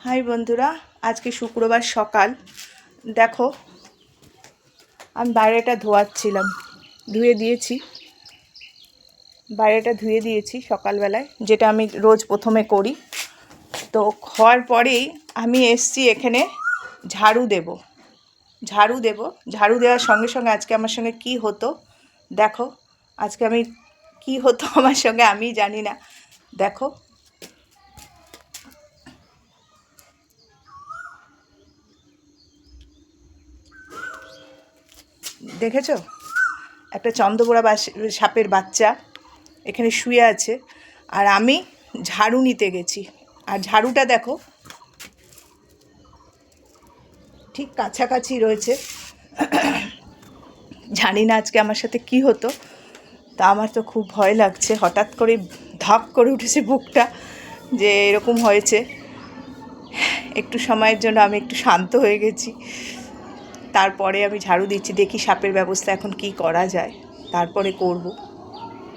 High বন্ধুরা, আজকে শুক্রবার সকাল। দেখো, আমি বাইরেটা ধোয়াচ্ছিলাম, বাইরেটা ধুয়ে দিয়েছি সকালবেলায়, যেটা আমি রোজ প্রথমে করি। তো হওয়ার পরেই আমি এসছি এখানে ঝাড়ু দেব। ঝাড়ু দেওয়ার সঙ্গে সঙ্গে আজকে আমার সঙ্গে কি হতো দেখো। আজকে কি হতো আমার সঙ্গে আমি জানি না। দেখো, দেখেছো? একটা চন্দ্রবোড়া সাপের বাচ্চা এখানে শুয়ে আছে, আর আমি ঝাড়ু নিতে গেছি। আর ঝাড়ুটা দেখো ঠিক কাছাকাছি রয়েছে। জানি না আজকে আমার সাথে কি হতো। তা আমার তো খুব ভয় লাগছে, হঠাৎ করে ধক করে উঠেছে বুকটা যে এরকম হয়েছে। একটু সময়ের জন্য আমি একটু শান্ত হয়ে গেছি। তারপরে আমি ঝাড়ু দিচ্ছি, দেখি সাপের ব্যবস্থা এখন কি করা যায়, তারপরে করব।